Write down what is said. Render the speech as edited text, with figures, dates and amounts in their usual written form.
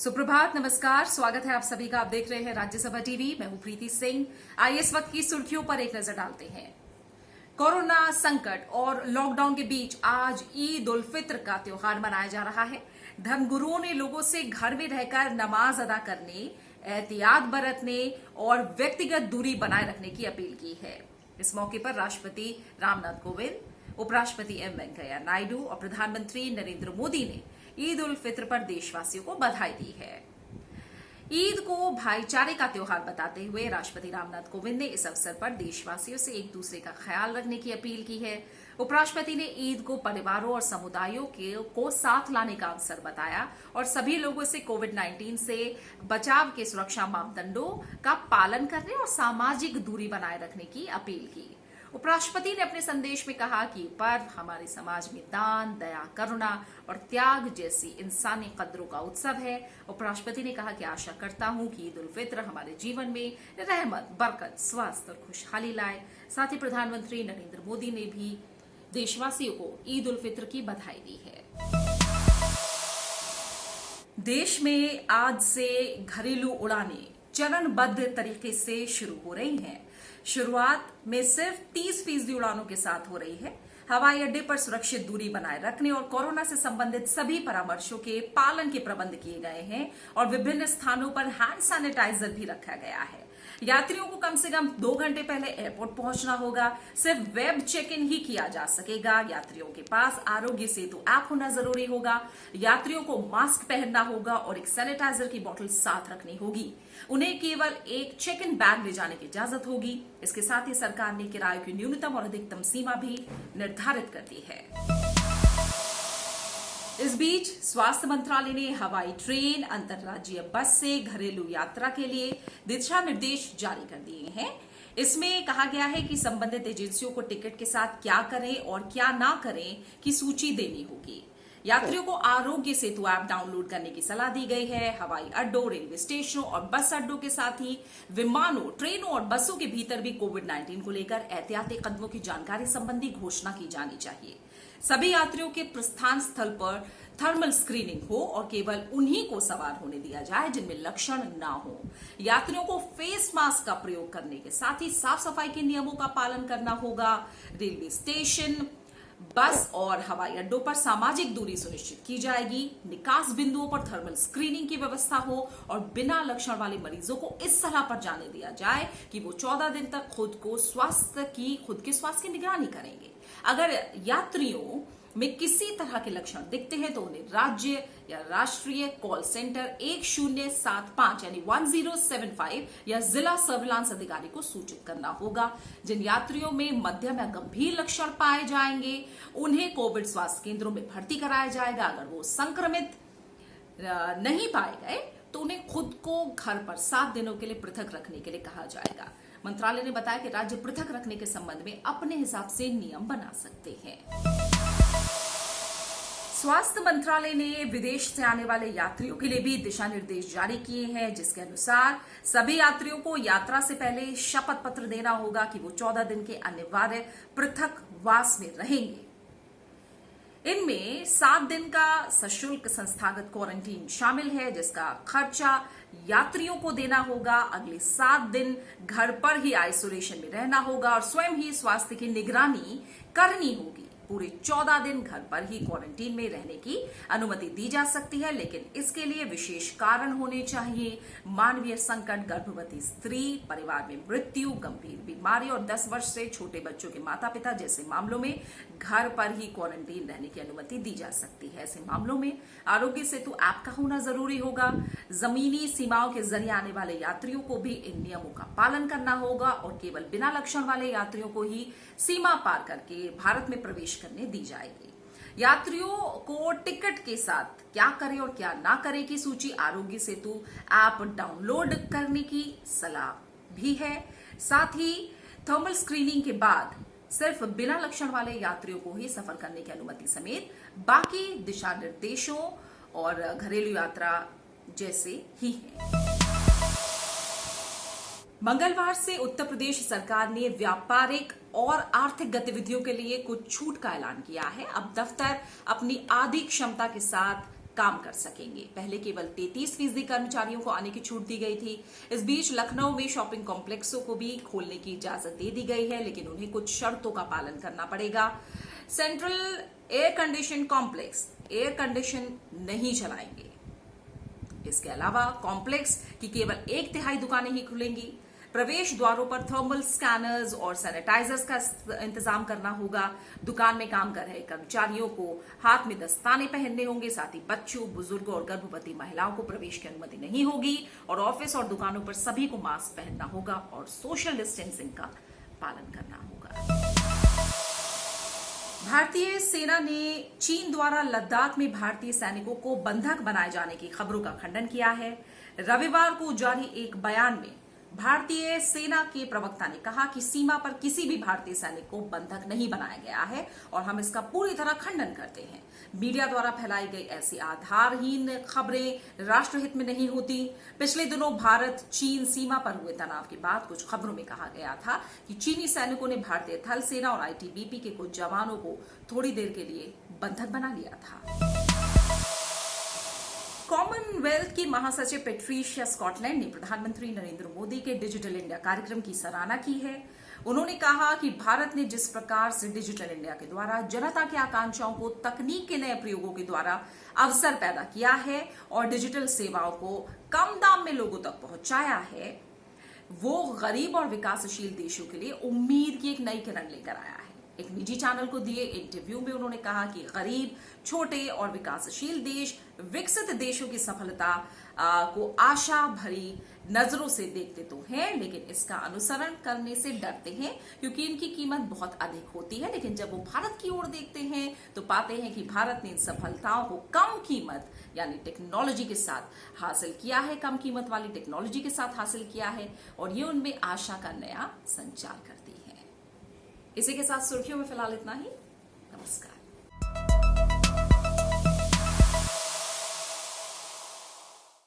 सुप्रभात, नमस्कार, स्वागत है आप सभी का। आप देख रहे हैं राज्यसभा टीवी। मैं हूं प्रीति सिंह। आइए इस वक्त की सुर्खियों पर एक नजर डालते हैं। कोरोना संकट और लॉकडाउन के बीच आज ईद उल फित्र का त्योहार मनाया जा रहा है। धर्मगुरुओं ने लोगों से घर में रहकर नमाज अदा करने, एहतियात बरतने और व्यक्तिगत दूरी बनाए रखने की अपील की है। इस मौके पर राष्ट्रपति रामनाथ कोविंद, उपराष्ट्रपति एम वेंकैया नायडू और प्रधानमंत्री नरेंद्र मोदी ने ईद उल फित्र पर देशवासियों को बधाई दी है। ईद को भाईचारे का त्योहार बताते हुए राष्ट्रपति रामनाथ कोविंद ने इस अवसर पर देशवासियों से एक दूसरे का ख्याल रखने की अपील की है। उपराष्ट्रपति ने ईद को परिवारों और समुदायों को साथ लाने का अवसर बताया और सभी लोगों से कोविड-19 से बचाव के सुरक्षा मापदंडों का पालन करने और सामाजिक दूरी बनाए रखने की अपील की। उपराष्ट्रपति ने अपने संदेश में कहा कि पर्व हमारे समाज में दान, दया, करुणा और त्याग जैसी इंसानी कदरों का उत्सव है। उपराष्ट्रपति ने कहा कि आशा करता हूं कि ईद उल फित्र हमारे जीवन में रहमत, बरकत, स्वास्थ्य और खुशहाली लाए। साथ ही प्रधानमंत्री नरेंद्र मोदी ने भी देशवासियों को ईद उल फित्र की बधाई दी है। देश में आज से घरेलू उड़ानें चरणबद्ध तरीके से शुरू हो रही हैं। शुरुआत में सिर्फ 30% उड़ानों के साथ हो रही है। हवाई अड्डे पर सुरक्षित दूरी बनाए रखने और कोरोना से संबंधित सभी परामर्शों के पालन के प्रबंध किए गए हैं और विभिन्न स्थानों पर हैंड सैनिटाइजर भी रखा गया है। यात्रियों को कम से कम 2 घंटे पहले एयरपोर्ट पहुंचना होगा। सिर्फ वेब चेक इन ही किया जा सकेगा। यात्रियों के पास आरोग्य सेतु ऐप होना जरूरी होगा। यात्रियों को मास्क पहनना होगा और एक सैनिटाइजर की बोतल साथ रखनी होगी। उन्हें केवल एक चेक इन बैग ले जाने की इजाजत होगी। इसके साथ ही सरकार ने किराए की न्यूनतम और अधिकतम सीमा भी निर्धारित कर दी है। इस बीच स्वास्थ्य मंत्रालय ने हवाई, ट्रेन, अंतर्राज्यीय बस से घरेलू यात्रा के लिए दिशा निर्देश जारी कर दिए हैं। इसमें कहा गया है कि संबंधित एजेंसियों को टिकट के साथ क्या करें और क्या ना करें की सूची देनी होगी। यात्रियों को आरोग्य सेतु ऐप डाउनलोड करने की सलाह दी गई है। हवाई अड्डों, रेलवे स्टेशनों और बस अड्डों के साथ ही विमानों, ट्रेनों और बसों के भीतर भी कोविड-19 को लेकर एहतियाती कदमों की जानकारी संबंधी घोषणा की जानी चाहिए। सभी यात्रियों के प्रस्थान स्थल पर थर्मल स्क्रीनिंग हो और केवल उन्हीं को सवार होने दिया जाए जिनमें लक्षण ना हो। यात्रियों को फेस मास्क का प्रयोग करने के साथ ही साफ सफाई के नियमों का पालन करना होगा। रेलवे स्टेशन, बस और हवाई अड्डों पर सामाजिक दूरी सुनिश्चित की जाएगी। निकास बिंदुओं पर थर्मल स्क्रीनिंग की व्यवस्था हो और बिना लक्षण वाले मरीजों को इस सलाह पर जाने दिया जाए कि वो 14 दिन तक खुद के स्वास्थ्य की निगरानी करेंगे। अगर यात्रियों में किसी तरह के लक्षण दिखते हैं तो उन्हें राज्य या राष्ट्रीय कॉल सेंटर 1075 यानी 1075 या जिला सर्विलांस अधिकारी को सूचित करना होगा। जिन यात्रियों में मध्यम या गंभीर लक्षण पाए जाएंगे उन्हें कोविड स्वास्थ्य केंद्रों में भर्ती कराया जाएगा। अगर वो संक्रमित नहीं पाए गए तो उन्हें खुद को घर पर 7 दिनों के लिए पृथक रखने के लिए कहा जाएगा। मंत्रालय ने बताया कि राज्य पृथक रखने के संबंध में अपने हिसाब से नियम बना सकते हैं। स्वास्थ्य मंत्रालय ने विदेश से आने वाले यात्रियों के लिए भी दिशा निर्देश जारी किए हैं, जिसके अनुसार सभी यात्रियों को यात्रा से पहले शपथ पत्र देना होगा कि वो 14 दिन के अनिवार्य पृथक वास में रहेंगे। इनमें 7 दिन का सशुल्क संस्थागत क्वारंटीन शामिल है, जिसका खर्चा यात्रियों को देना होगा। अगले 7 दिन घर पर ही आइसोलेशन में रहना होगा और स्वयं ही स्वास्थ्य की निगरानी करनी होगी। पूरे 14 दिन घर पर ही क्वारंटीन में रहने की अनुमति दी जा सकती है, लेकिन इसके लिए विशेष कारण होने चाहिए। मानवीय संकट, गर्भवती स्त्री, परिवार में मृत्यु, गंभीर बीमारी और 10 वर्ष से छोटे बच्चों के माता पिता जैसे मामलों में घर पर ही क्वारंटीन रहने की अनुमति दी जा सकती है। ऐसे मामलों में आरोग्य सेतु ऐप का होना जरूरी होगा। जमीनी सीमाओं के जरिए आने वाले यात्रियों को भी इन नियमों का पालन करना होगा और केवल बिना लक्षण वाले यात्रियों को ही सीमा पार करके भारत में प्रवेश करने दी जाएगी। यात्रियों को टिकट के साथ क्या करें और क्या ना करें की सूची आरोग्य सेतु ऐप डाउनलोड करने की सलाह भी है। साथ ही थर्मल स्क्रीनिंग के बाद सिर्फ बिना लक्षण वाले यात्रियों को ही सफर करने की अनुमति समेत बाकी दिशा निर्देशों और घरेलू यात्रा जैसे ही है। मंगलवार से उत्तर प्रदेश सरकार ने व्यापारिक और आर्थिक गतिविधियों के लिए कुछ छूट का ऐलान किया है। अब दफ्तर अपनी आधी क्षमता के साथ काम कर सकेंगे। पहले केवल 33% कर्मचारियों को आने की छूट दी गई थी। इस बीच लखनऊ में शॉपिंग कॉम्प्लेक्सों को भी खोलने की इजाजत दे दी गई है, लेकिन उन्हें कुछ शर्तों का पालन करना पड़ेगा। Central air condition complex air condition नहीं चलाएंगे। इसके अलावा कॉम्प्लेक्स की केवल 1/3 दुकानें ही खुलेंगी। प्रवेश द्वारों पर थर्मल स्कैनर्स और सैनिटाइजर्स का इंतजाम करना होगा। दुकान में काम कर रहे कर्मचारियों को हाथ में दस्ताने पहनने होंगे। साथ ही बच्चों, बुजुर्गों और गर्भवती महिलाओं को प्रवेश की अनुमति नहीं होगी और ऑफिस और दुकानों पर सभी को मास्क पहनना होगा और सोशल डिस्टेंसिंग का पालन करना होगा। भारतीय सेना ने चीन द्वारा लद्दाख में भारतीय सैनिकों को बंधक बनाए जाने की खबरों का खंडन किया है। रविवार को जारी एक बयान में भारतीय सेना के प्रवक्ता ने कहा कि सीमा पर किसी भी भारतीय सैनिक को बंधक नहीं बनाया गया है और हम इसका पूरी तरह खंडन करते हैं। मीडिया द्वारा फैलाई गई ऐसी आधारहीन खबरें राष्ट्रहित में नहीं होती। पिछले दिनों भारत चीन सीमा पर हुए तनाव के बाद कुछ खबरों में कहा गया था कि चीनी सैनिकों ने भारतीय थल सेना और आईटीबीपी के कुछ जवानों को थोड़ी देर के लिए बंधक बना लिया था। कॉमनवेल्थ की महासचिव पेट्रिशिया स्कॉटलैंड ने प्रधानमंत्री नरेंद्र मोदी के डिजिटल इंडिया कार्यक्रम की सराहना की है। उन्होंने कहा कि भारत ने जिस प्रकार से डिजिटल इंडिया के द्वारा जनता की आकांक्षाओं को तकनीक के नए प्रयोगों के द्वारा अवसर पैदा किया है और डिजिटल सेवाओं को कम दाम में लोगों तक पहुंचाया है, वो गरीब और विकासशील देशों के लिए उम्मीद की एक नई किरण लेकर आया है। एक निजी चैनल को दिए इंटरव्यू में उन्होंने कहा कि गरीब, छोटे और विकासशील देश विकसित देशों की सफलता को आशा भरी नजरों से देखते तो हैं, लेकिन इसका अनुसरण करने से डरते हैं क्योंकि इनकी कीमत बहुत अधिक होती है। लेकिन जब वो भारत की ओर देखते हैं तो पाते हैं कि भारत ने इन सफलताओं को कम कीमत यानी टेक्नोलॉजी के साथ हासिल किया है, कम कीमत वाली टेक्नोलॉजी के साथ हासिल किया है और ये उनमें आशा का नया संचार करती है। इसी के साथ सुर्खियों में फिलहाल इतना ही। नमस्कार।